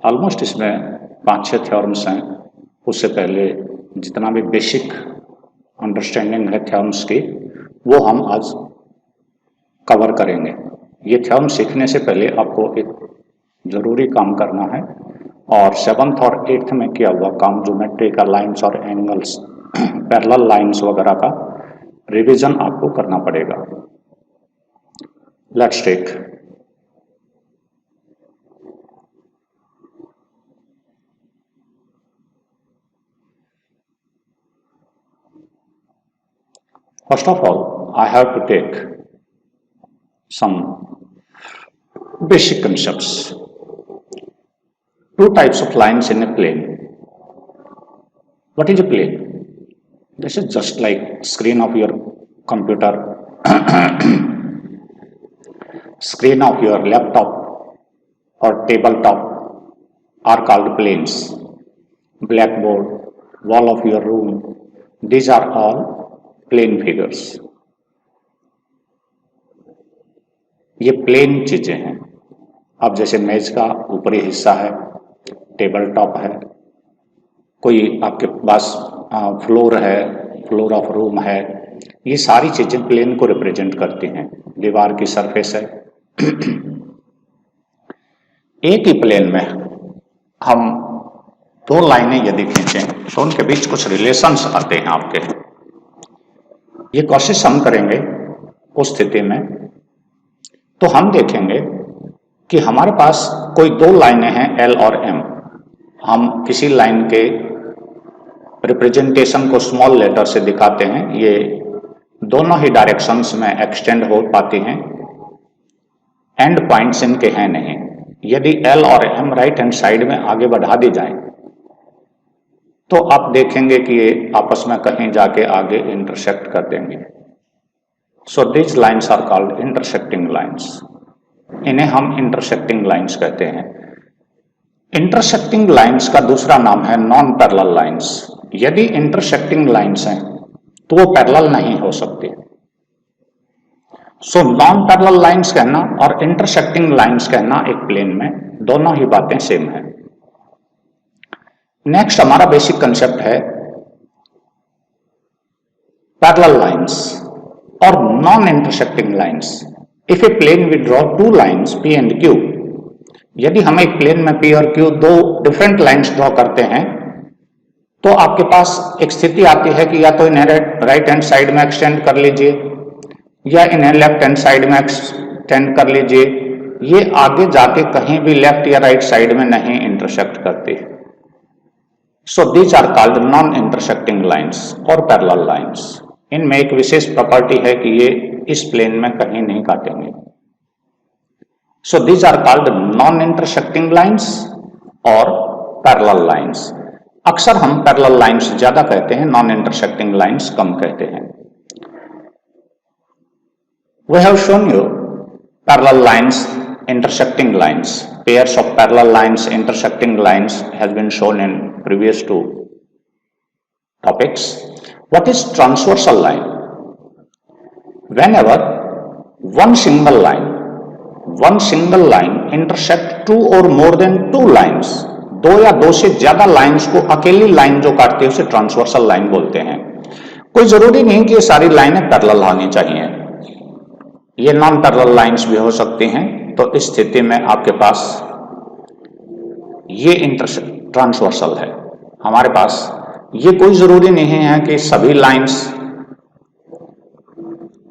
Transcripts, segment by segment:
Almost इसमें 5-6 theorems हैं। उससे पहले जितना भी बेसिक अंडरस्टैंडिंग है थ्योरम्स की वो हम आज कवर करेंगे। ये थ्योरम सीखने से पहले आपको एक ज़रूरी काम करना है और 7th और 8th में किया हुआ काम ज्योमेट्री का लाइंस और एंगल्स पैरेलल लाइंस वगैरह का रिवीजन आपको करना पड़ेगा। Let's take first of all I have to take some basic concepts. Two types of lines in a plane. What is a plane? This is just like screen of your computer, screen of your laptop or tabletop are called planes. Blackboard, wall of your room, these are all plane figures. ये plane चीजें हैं। अब जैसे मेज का ऊपरी हिस्सा है, टेबल टॉप है, कोई आपके पास फ्लोर है, फ्लोर ऑफ रूम है, ये सारी चीजें प्लेन को रिप्रेजेंट करती हैं। दीवार की सरफेस है। एक ही प्लेन में हम दो लाइनें यदि खींचें तो उनके बीच कुछ रिलेशंस आते हैं आपके। ये कोशिश हम करेंगे उस स्थिति में तो हम देखेंगे कि हमारे पास कोई दो लाइनें हैं L और M। हम किसी लाइन के रिप्रेजेंटेशन को स्मॉल लेटर से दिखाते हैं। ये दोनों ही डायरेक्शंस में एक्सटेंड हो पाती हैं। एंड पॉइंट्स इनके हैं नहीं। यदि L और M राइट हैंड साइड में आगे बढ़ा दी जाए तो आप देखेंगे कि ये आपस में कहीं जाके आगे इंटरसेक्ट कर देंगे। So these lines are called intersecting lines. इन्हें हम इंटरसेक्टिंग लाइन्स कहते हैं। इंटरसेक्टिंग लाइन्स का दूसरा नाम है नॉन पैरेलल लाइन्स। यदि इंटरसेक्टिंग लाइन्स हैं तो वो पैरेलल नहीं हो सकती। सो नॉन पैरेलल लाइन्स कहना और इंटरसेक्टिंग लाइन्स कहना एक प्लेन में दोनों ही बातें सेम है। नेक्स्ट हमारा बेसिक कंसेप्ट है पैरेलल लाइन्स और non intersecting lines. If a plane we draw two lines P and Q, यदि हम एक प्लेन में P और Q दो डिफरेंट लाइन्स ड्रॉ करते हैं तो आपके पास एक स्थिति आती है कि या तो इन्हें राइट हैंड साइड में एक्सटेंड कर लीजिए या इन्हें लेफ्ट हैंड साइड में एक्सटेंड कर लीजिए। ये आगे जाके कहीं भी लेफ्ट या राइट साइड में नहीं इंटरसेक्ट करती। So these are called non intersecting lines और पैरेलल लाइन्स। इनमें एक विशेष प्रॉपर्टी है कि ये इस प्लेन में कहीं नहीं काटेंगे। So these are called non intersecting lines और पैरेलल लाइन्स। अक्सर हम पैरेलल लाइन्स ज्यादा कहते हैं, नॉन इंटरसेक्टिंग लाइन्स कम कहते हैं। We have shown you parallel lines, intersecting lines. Pairs of parallel lines, intersecting lines has been shown in previous two topics. What is transversal line? Whenever one single line intersect two or more than two lines, दो या दो से ज्यादा lines को अकेली line जो काटती है उसे ट्रांसवर्सल लाइन बोलते हैं। कोई जरूरी नहीं कि ये सारी लाइनें पैरेलल होनी चाहिए, ये नॉन पैरेलल लाइंस भी हो सकती हैं। तो इस स्थिति में आपके पास ये ट्रांसवर्सल है। हमारे पास ये कोई जरूरी नहीं है कि सभी लाइंस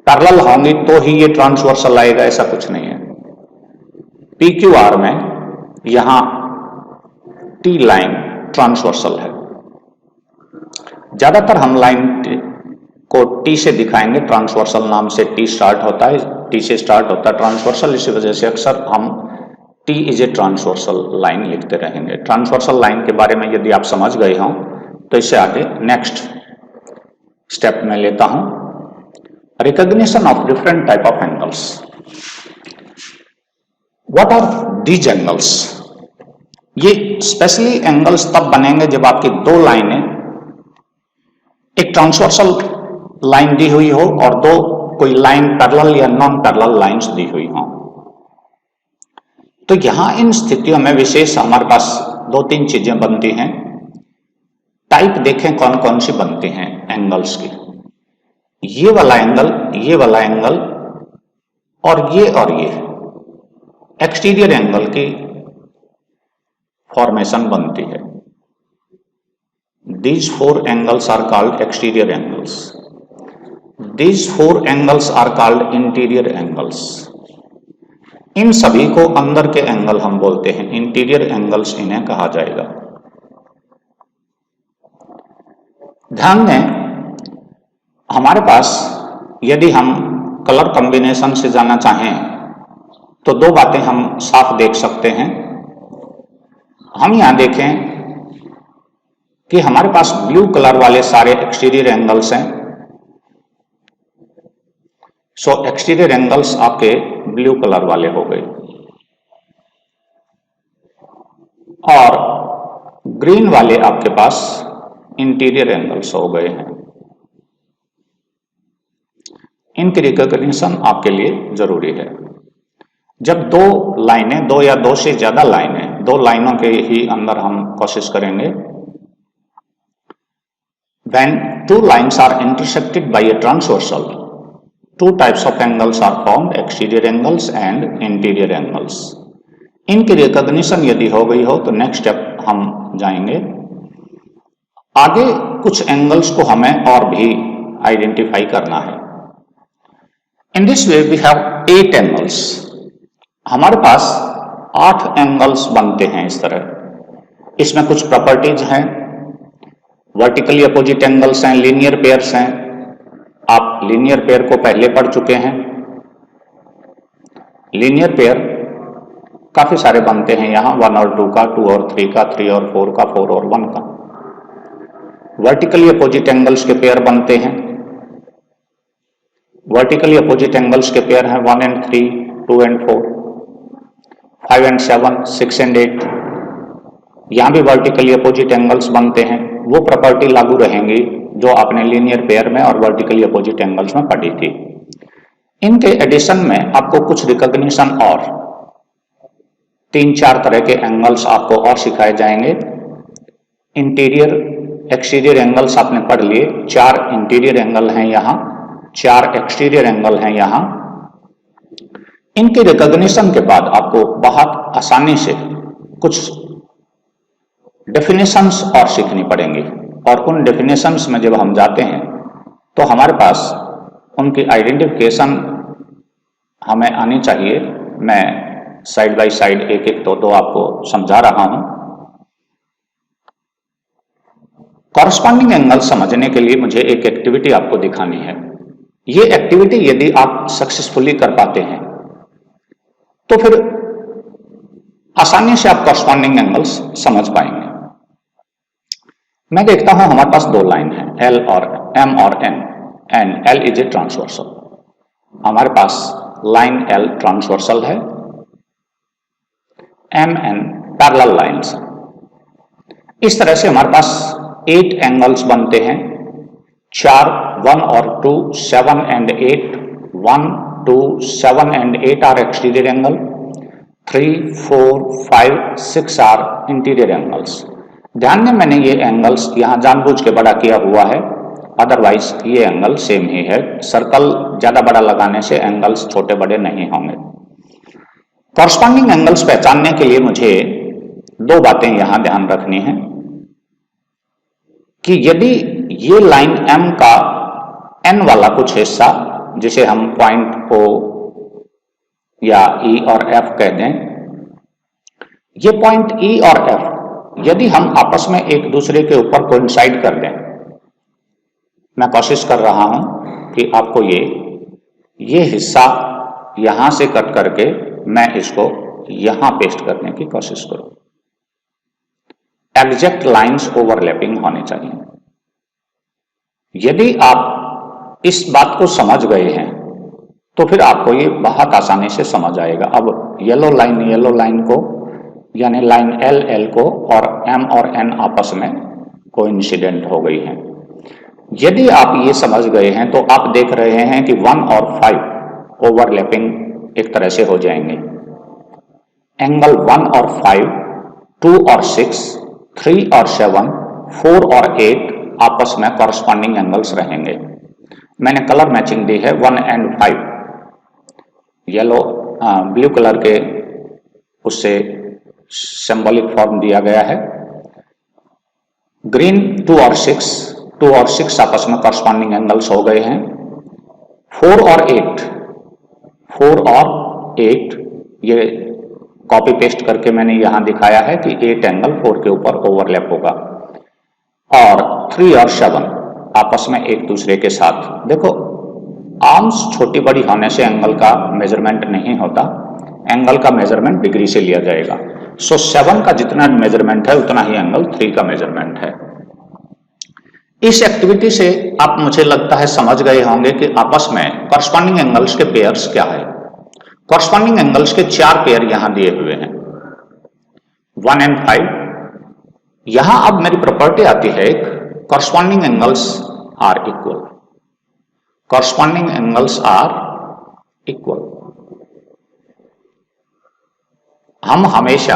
पैरेलल होंगी तो ही ये ट्रांसवर्सल आएगा, ऐसा कुछ नहीं है। PQR में यहां T लाइन ट्रांसवर्सल है। ज्यादातर हम लाइन को T से दिखाएंगे, ट्रांसवर्सल नाम से T स्टार्ट होता है, T से स्टार्ट होता है ट्रांसवर्सल। इसी वजह से अक्सर हम T is a transversal line लिखते रहेंगे। ट्रांसवर्सल लाइन के बारे में यदि आप समझ गए हों तो इससे आगे नेक्स्ट स्टेप में लेता हूं, recognition of different type of angles. What are these angles? ये स्पेशली एंगल्स तब बनेंगे जब आपकी दो लाइनें एक ट्रांसवर्सल लाइन दी हुई हो और दो कोई लाइन पैरेलल या नॉन पैरेलल लाइंस दी हुई हो। तो यहां इन स्थितियों में विशेष हमारे पास दो तीन चीजें बनती हैं। टाइप देखें कौन कौन सी बनती हैं एंगल्स की। ये वाला एंगल, ये वाला एंगल और ये एक्सटीरियर एंगल की फॉर्मेशन बनती है। These four angles are called exterior angles. These four angles are called interior angles. इन सभी को अंदर के एंगल हम बोलते हैं, इंटीरियर एंगल्स इन्हें कहा जाएगा। ध्यान दें, हमारे पास यदि हम कलर कॉम्बिनेशन से जाना चाहें तो दो बातें हम साफ देख सकते हैं। हम यहां देखें कि हमारे पास ब्लू कलर वाले सारे एक्सटीरियर एंगल्स हैं। सो एक्सटीरियर एंगल्स आपके ब्लू कलर वाले हो गए और ग्रीन वाले आपके पास इंटीरियर एंगल्स हो गए हैं। इनकी रिकॉग्निशन आपके लिए जरूरी है। जब दो लाइनें, दो या दो से ज्यादा लाइनें, दो लाइनों के ही अंदर हम कोशिश करेंगे। When two lines are intersected by a transversal, two types of angles are formed, exterior angles and interior angles. इनकी रिकॉग्निशन यदि हो गई हो तो नेक्स्ट स्टेप हम जाएंगे। आगे कुछ एंगल्स को हमें और भी आइडेंटिफाई करना है। In this way we have 8 angles. हमारे पास 8 एंगल्स बनते हैं इस तरह। इसमें कुछ प्रॉपर्टीज हैं, वर्टिकली अपोजिट एंगल्स हैं, लीनियर पेयर्स हैं। आप लीनियर पेयर को पहले पढ़ चुके हैं। लीनियर पेयर काफी सारे बनते हैं यहां, 1 और 2 का, 2 और 3 का, 3 और 4 का, 4 और 1 का। वर्टिकली अपोजिट एंगल्स के पेयर बनते हैं। वर्टिकली अपोजिट एंगल्स के पेयर हैं 1 and 3, 2 and 4, 5 and 7, 6 and 8। यहां भी वर्टिकली अपोजिट एंगल्स बनते हैं। वो प्रॉपर्टी लागू रहेंगी जो आपने लीनियर पेयर में और वर्टिकली अपोजिट एंगल्स में पढ़ी थी। इनके एडिशन में आपको कुछ रिकॉग्निशन और 3-4 तरह के एंगल्स आपको और सिखाए जाएंगे। इंटीरियर, एक्सटीरियर एंगल्स आपने पढ़ लिए। 4 इंटीरियर एंगल हैं यहां, 4 एक्सटीरियर एंगल हैं यहां। इनके रिकॉग्निशन के बाद आपको बहुत आसानी से कुछ डेफिनेशंस और सीखनी पड़ेंगी और उन डेफिनेशंस में जब हम जाते हैं तो हमारे पास उनकी आइडेंटिफिकेशन हमें आनी चाहिए। मैं साइड बाय साइड एक एक दो आपको समझा रहा हूं। कॉरस्पॉन्डिंग एंगल समझने के लिए मुझे एक एक्टिविटी आपको दिखानी है। ये एक्टिविटी यदि आप सक्सेसफुली कर पाते हैं तो फिर आसानी से आप कॉरस्पॉन्डिंग एंगल्स समझ पाएंगे। मैं देखता हूं हमारे पास दो लाइन है, L और M और N, and L is a transversal. हमारे पास लाइन L ट्रांसवर्सल है, M N पैरेलल लाइंस। इस तरह से हमारे पास 8 एंगल्स बनते हैं। 4, 1 और 2, 7 and 8, 1, 2, 7 and 8 are exterior angle, 3, 4, 5, 6 are interior angles. ध्यान दें, मैंने ये एंगल्स यहां जानबूझ के बड़ा किया हुआ है, अदरवाइज ये एंगल सेम ही है। सर्कल ज्यादा बड़ा लगाने से एंगल्स छोटे बड़े नहीं होंगे। कॉरस्पॉन्डिंग एंगल्स पहचानने के लिए मुझे दो बातें यहां ध्यान रखनी है कि यदि ये लाइन M का N वाला कुछ हिस्सा, जिसे हम पॉइंट O या E और F कह दें, ये पॉइंट E और F यदि हम आपस में एक दूसरे के ऊपर कोइंसाइड कर दें, मैं कोशिश कर रहा हूं कि आपको ये हिस्सा यहां से कट करके मैं इसको यहां पेस्ट करने की कोशिश करूं। एग्जैक्ट लाइंस ओवरलैपिंग होनी चाहिए। यदि आप इस बात को समझ गए हैं तो फिर आपको ये बहुत आसानी से समझ आएगा। अब येलो लाइन को यानी लाइन L को और M और N आपस में कोइंसिडेंट हो गई है। यदि आप ये समझ गए हैं तो आप देख रहे हैं कि 1 और 5 ओवरलैपिंग एक तरह से हो जाएंगे। एंगल 1 और 5, 2 और 6, 3 और 7, 4 और 8 आपस में कॉरस्पॉन्डिंग एंगल्स रहेंगे। मैंने कलर मैचिंग दी है 1 एंड 5, येलो ब्लू कलर के उससे सिंबॉलिक फॉर्म दिया गया है। ग्रीन 2 और 6 आपस में कॉरस्पॉन्डिंग एंगल्स हो गए हैं। 4 और 8 ये कॉपी पेस्ट करके मैंने यहां दिखाया है कि 8 एंगल 4 के ऊपर ओवरलैप होगा। और 3 और 7 आपस में एक दूसरे के साथ, देखो आर्म्स छोटी बड़ी होने से एंगल का मेजरमेंट नहीं होता, एंगल का मेजरमेंट डिग्री से लिया जाएगा। सो 7 का जितना मेजरमेंट है उतना ही एंगल 3 का मेजरमेंट है। इस एक्टिविटी से आप मुझे लगता है समझ गए होंगे कि आपस में कॉरस्पॉन्डिंग एंगल्स के पेयर्स क्या है। कॉरस्पॉन्डिंग एंगल्स के 4 पेयर यहां दिए हुए हैं, 1 एंड 5। यहां अब मेरी प्रॉपर्टी आती है, corresponding angles are equal, corresponding angles are equal. हम हमेशा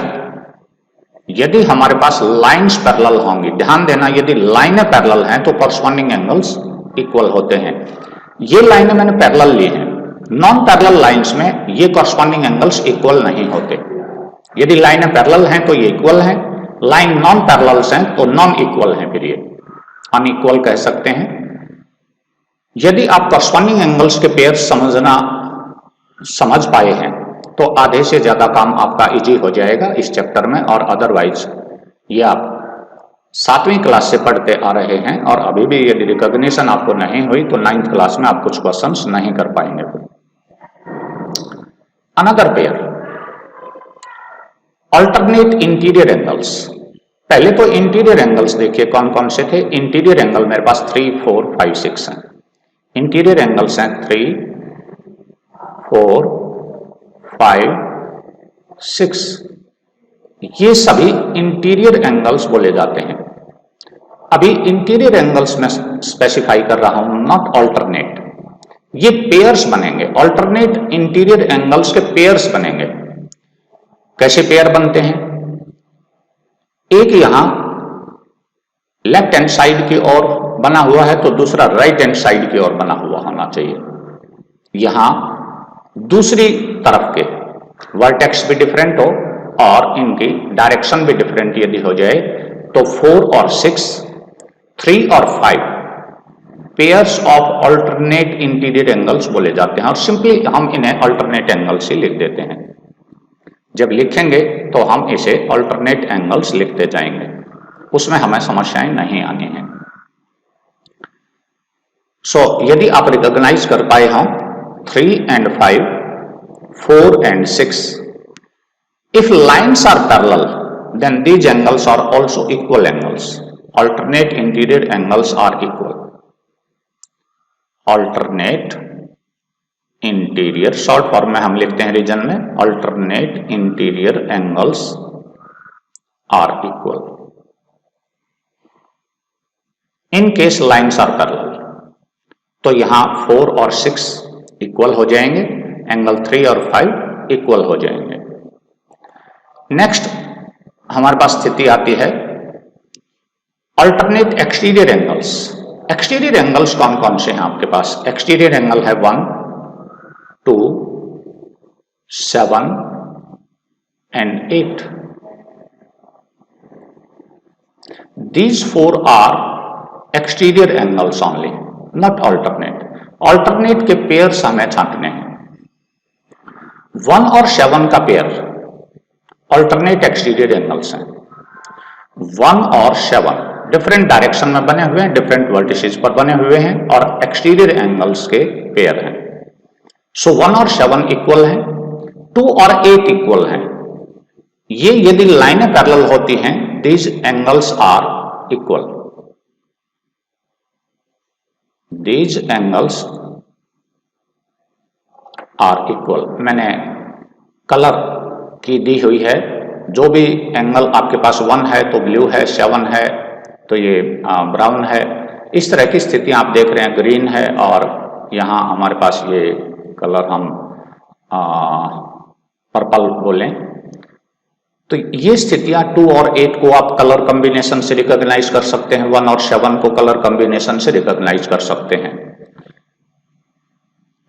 यदि हमारे पास लाइंस पैरेलल होंगी, ध्यान देना यदि लाइनें पैरेलल हैं तो कॉरस्पॉन्डिंग एंगल्स इक्वल होते हैं। ये लाइनें मैंने पैरेलल ली हैं, नॉन पैरेलल लाइंस में ये कॉरस्पॉन्डिंग एंगल्स इक्वल नहीं होते। यदि लाइनें पैरेलल हैं तो ये इक्वल हैं, लाइन नॉन पैरेलल्स हैं तो नॉन इक्वल हैं, फिर ये अनइक्वल कह सकते हैं। यदि आप कॉरस्पॉन्डिंग एंगल्स के पेयर समझ पाए हैं तो आधे से ज्यादा काम आपका इजी हो जाएगा इस चैप्टर में। और अदरवाइज ये आप 7वीं क्लास से पढ़ते आ रहे हैं और अभी भी यदि रिकॉग्निशन आपको नहीं हुई तो 9th क्लास में आप कुछ क्वेश्चंस नहीं कर पाएंगे। Another pair, alternate interior angles. पहले तो इंटीरियर एंगल्स देखिए कौन कौन से थे। इंटीरियर एंगल मेरे पास 3, 4, 5, 6 हैं। इंटीरियर एंगल्स हैं 3, 4, 5, 6। ये सभी इंटीरियर एंगल्स बोले जाते हैं। अभी इंटीरियर एंगल्स में स्पेसिफाई कर रहा हूं, नॉट अल्टरनेट। ये पेयर्स बनेंगे, अल्टरनेट इंटीरियर एंगल्स के पेयर्स बनेंगे। कैसे पेयर बनते हैं? एक यहां लेफ्ट हैंड साइड की ओर बना हुआ है तो दूसरा राइट हैंड साइड की ओर बना हुआ होना चाहिए। यहां दूसरी तरफ के वर्टेक्स भी डिफरेंट हो और इनकी डायरेक्शन भी डिफरेंट यदि हो जाए तो 4 और 6, 3 और 5 pairs of alternate interior angles बोले जाते हैं। और सिंपली हम इन्हें अल्टरनेट एंगल्स ही लिख देते हैं। जब लिखेंगे तो हम इसे अल्टरनेट एंगल्स लिखते जाएंगे, उसमें हमें समस्याएं नहीं आनी हैं। सो यदि आप रिकॉग्नाइज कर पाए हों 3 and 5, 4 and 6, if lines are parallel then these angles are also equal angles. Alternate interior angles are equal. Alternate interior, short form में हम लिखते हैं रीजन में, alternate interior angles are equal in case lines are parallel. तो यहां 4 और 6 equal हो जाएंगे, एंगल 3 और 5 इक्वल हो जाएंगे। नेक्स्ट हमारे पास स्थिति आती है alternate exterior angles. Exterior angles कौन कौन से हैं आपके पास? एक्सटीरियर एंगल है 1, 2, 7 and 8. These 4 are exterior angles only, not alternate. Alternate के पेयर्स हमें छांटने हैं। 1 और 7 का पेयर अल्टरनेट एक्सटीरियर एंगल्स हैं। 1 और 7 डिफरेंट डायरेक्शन में बने हुए हैं, डिफरेंट वर्टिसेस पर बने हुए हैं और एक्सटीरियर एंगल्स के पेयर हैं। सो 1 और 7 इक्वल हैं, 2 और 8 इक्वल हैं। ये यदि लाइनें पैरेलल होती हैं, these angles are equal, these angles are equal. मैंने कलर की दी हुई है, जो भी एंगल आपके पास 1 है तो ब्लू है, 7 है तो ये ब्राउन है। इस तरह की स्थिति आप देख रहे हैं, ग्रीन है और यहां हमारे पास ये कलर हम पर्पल बोलें तो ये स्थितियां 2 और 8 को आप कलर कॉम्बिनेशन से रिकॉग्नाइज कर सकते हैं, 1 और 7 को कलर कॉम्बिनेशन से रिकॉग्नाइज कर सकते हैं।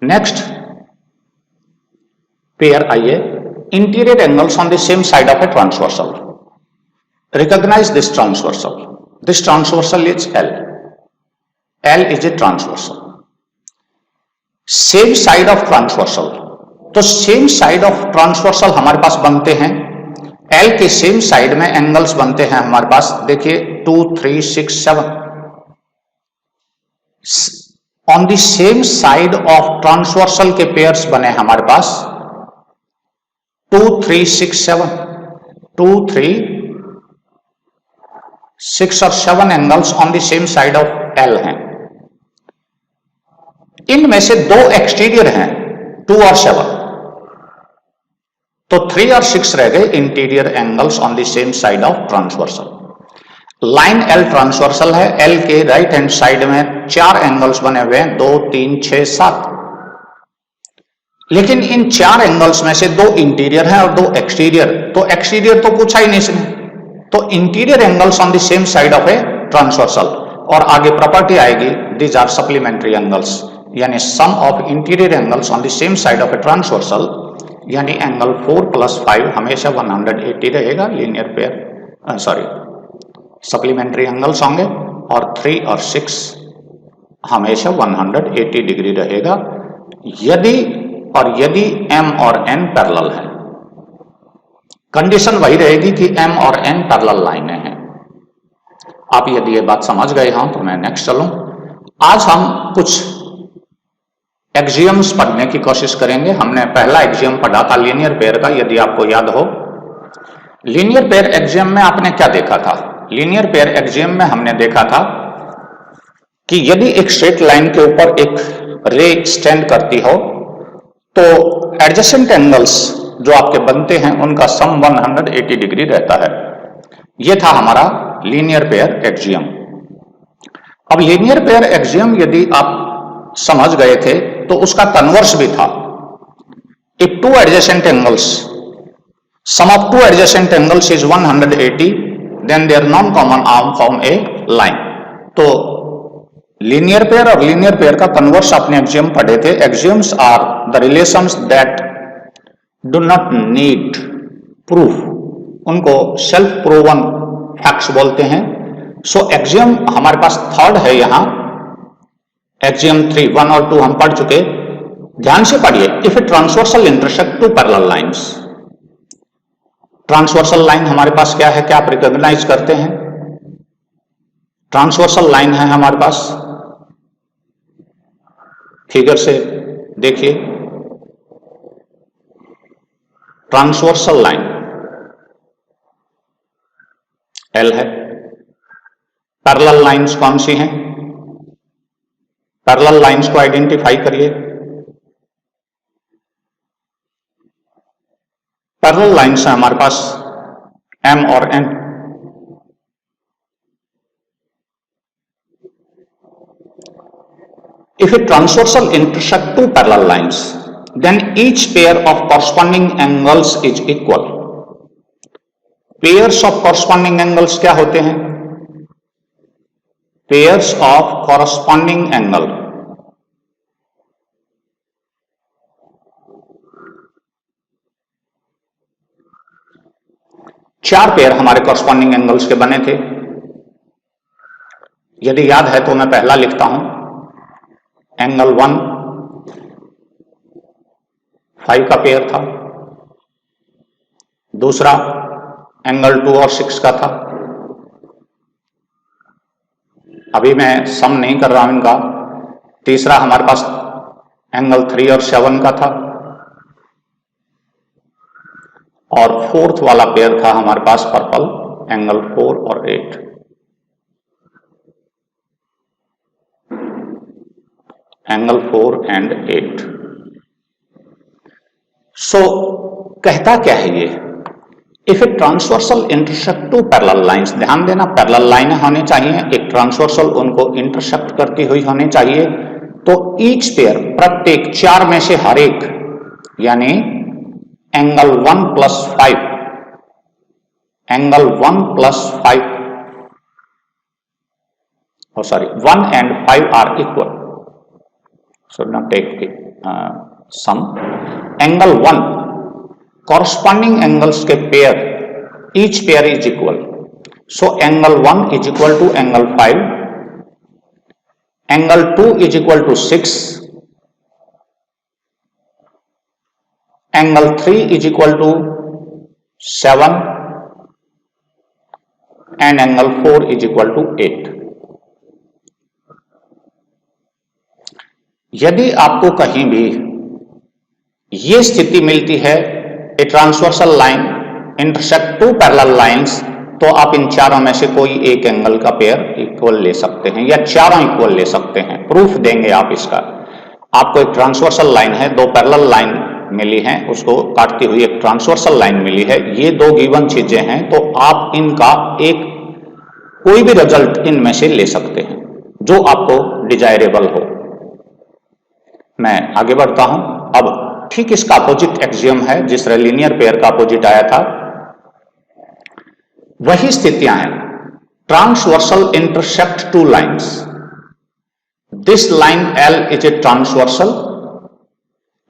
नेक्स्ट पेयर आइए, interior angles on the same side of a transversal. Recognise this transversal. This transversal is L. L is a transversal. Same side of transversal, तो सेम साइड ऑफ ट्रांसवर्सल हमारे पास बनते हैं, L के same side में angles बनते हैं हमारे पास, देखिए 2, 3, 6, 7। On the same side of transversal के पेयर्स बने हमारे पास 2, 3, 6, 7। 2, 3, 6 और 7 angles on the same side of L हैं। इनमें से 2 एक्सटीरियर हैं, 2 और 7, तो 3 और 6 रह गए interior angles on the same side of transversal. Line L transversal है, L के राइट हैंड साइड में 4 एंगल्स बने हुए हैं, 2, 3, 6, 7। लेकिन इन 4 एंगल्स में से 2 इंटीरियर हैं और 2 एक्सटीरियर, तो एक्सटीरियर तो पूछा ही नहीं इसने, तो interior angles on the same side of a transversal. और आगे प्रॉपर्टी आएगी, दीज आर सप्लीमेंट्री एंगल्स, यानी sum of interior angles on the same side of a transversal, यानी एंगल 4 + 5 हमेशा 180 रहेगा, लीनियर पेयर सप्लीमेंट्री एंगल्स होंगे, और 3 और 6 हमेशा 180 डिग्री रहेगा, यदि M और N पैरेलल है। कंडीशन वही रहेगी कि M और N पैरेलल लाइनें हैं। आप यदि ये बात समझ गए हो तो मैं नेक्स्ट चलूं। आज हम कुछ एक्सियम्स पढ़ने की कोशिश करेंगे। हमने पहला एक्सियम पढ़ा था लीनियर पेयर का, यदि आपको याद हो। लीनियर पेयर एक्सियम में आपने क्या देखा था? लीनियर पेयर एक्सियम में हमने देखा था कि यदि एक स्ट्रेट लाइन के ऊपर एक रे स्टैंड करती हो तो एडजेसेंट एंगल्स जो आपके बनते हैं उनका सम 180 डिग्री रहता है। यह था हमारा लीनियर पेयर एक्सियम। अब लीनियर पेयर एक्सियम यदि आप समझ गए थे तो उसका कन्वर्स भी था। If 2 adjacent angles, sum of 2 adjacent angles is 180, then there non common arm form a line. तो लीनियर पेयर और लीनियर पेयर का कन्वर्स आपने एक्सियम पढ़े थे। Axioms are the relations that do not need proof, उनको self proven facts बोलते हैं। सो axiom हमारे पास थर्ड है यहां, एक्सियम 3, 1 और 2 हम पढ़ चुके। ध्यान से पढ़िए। If a transversal intersect 2 parallel lines, transversal line हमारे पास क्या है, क्या आप रिकॉग्नाइज करते हैं? ट्रांसवर्सल लाइन है हमारे पास, फिगर से देखिए, ट्रांसवर्सल लाइन L है। पैरेलल लाइंस कौन सी हैं? पैरेलल लाइंस को आइडेंटिफाई करिए। पैरेलल लाइंस है हमारे पास M और N। If a transversal intersect 2 parallel lines, then each pair of corresponding angles is equal. Pairs of corresponding angles क्या होते हैं? Pairs of corresponding angle चार पेयर हमारे कॉरस्पॉन्डिंग एंगल्स के बने थे। यदि याद है तो मैं पहला लिखता हूं, एंगल 1 5 का पेयर था, दूसरा एंगल 2 और 6 का था। अभी मैं सम नहीं कर रहा हूं इनका। तीसरा हमारे पास एंगल 3 और 7 का था, और फोर्थ वाला पेयर था हमारे पास पर्पल, एंगल 4 और 8। Angle 4 and 8। सो कहता क्या है ये? If a transversal intersect 2 parallel lines, ध्यान देना पैरेलल लाइनें होनी चाहिए, एक ट्रांसवर्सल उनको इंटरसेक्ट करती हुई होनी चाहिए। तो ईच पेयर, प्रत्येक चार में से हर एक, यानी angle 1 + 5 angle 1 plus 5, 1 and 5 are equal. So now take sum. Angle 1, corresponding angles के pair, each pair is equal. So angle 1 is equal to angle 5, angle 2 is equal to 6, angle 3 is equal to 7 and angle 4 is equal to 8. यदि आपको कहीं भी ये स्थिति मिलती है, a transversal line intersect two parallel lines, तो आप इन चारों में से कोई एक एंगल का पेयर इक्वल ले सकते हैं या चारों इक्वल ले सकते हैं। प्रूफ देंगे आप इसका। आपको एक ट्रांसवर्सल लाइन है, दो पैरेलल लाइन मिली हैं, उसको काटती हुई एक ट्रांसवर्सल लाइन मिली है, ये दो गिवन चीजें हैं, तो आप इनका एक कोई भी रिजल्ट इनमें से ले सकते हैं जो आपको डिजायरेबल हो। मैं आगे बढ़ता हूं। अब ठीक इसका अपोजिट एक्सियम है, जिस लीनियर पेयर का अपोजिट आया था, वही स्थितियां हैं। Transversal intersect two lines, this line L is a transversal,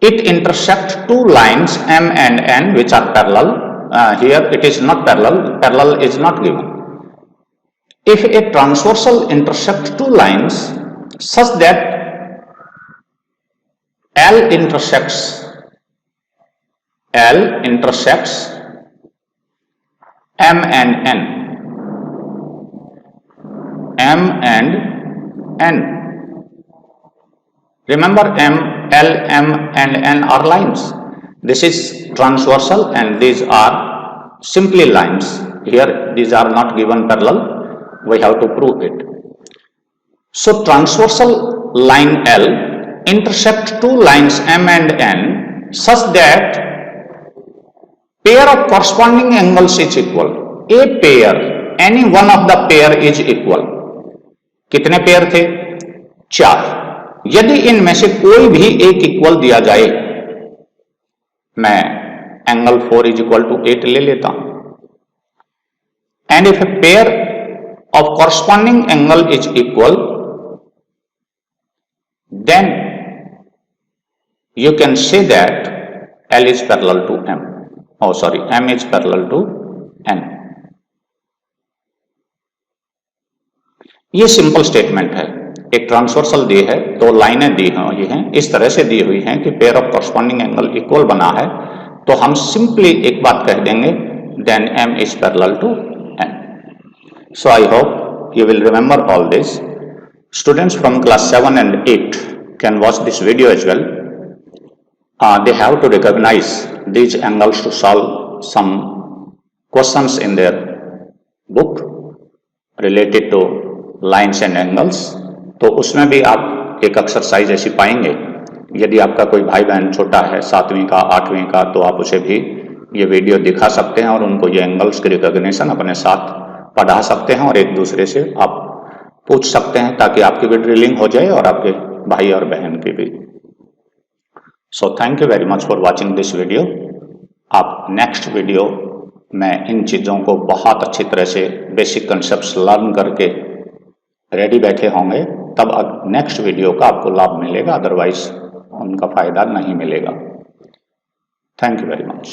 it intersects two lines M and N which are parallel. Here it is not parallel is not given. If a transversal intersects two lines such that L intersects M and N. Remember, L, M and N are lines. This is transversal and these are simply lines. Here these are not given parallel, we have to prove it. So transversal line L intersect two lines M and N such that pair of corresponding angles is equal. A pair, any one of the pair is equal. कितने pair थे? 4। यदि इनमें से कोई भी एक equal दिया जाए, मैं एंगल 4 इज इक्वल टू 8 ले लेता हूं, and if a pair of corresponding angle is equal, then you can say that L is parallel to M, M is parallel to N। ये सिंपल स्टेटमेंट है। एक transversal दी है, दो लाइनें दी हुई हैं, इस तरह से दी हुई हैं कि pair of corresponding angle equal बना है, तो हम सिंपली एक बात कह देंगे, then M is parallel to N। So I hope you will remember all this. Students from class 7 and 8 can watch this video as well. They have to recognize these angles to solve some questions in their book related to lines and angles. तो उसमें भी आप एक exercise ऐसी पाएंगे। यदि आपका कोई भाई बहन छोटा है 7वीं का 8वीं का, तो आप उसे भी ये वीडियो दिखा सकते हैं और उनको ये एंगल्स की रिकॉग्निशन अपने साथ पढ़ा सकते हैं और एक दूसरे से आप पूछ सकते हैं, ताकि आपकी भी ड्रिलिंग हो जाए और आपके भाई और बहन की भी। So thank you very much for watching this video. आप नेक्स्ट वीडियो में इन चीज़ों को बहुत अच्छी तरह से बेसिक कंसेप्ट्स लर्न करके रेडी बैठे होंगे, तब नेक्स्ट वीडियो का आपको लाभ मिलेगा, अदरवाइज उनका फायदा नहीं मिलेगा। Thank you very much.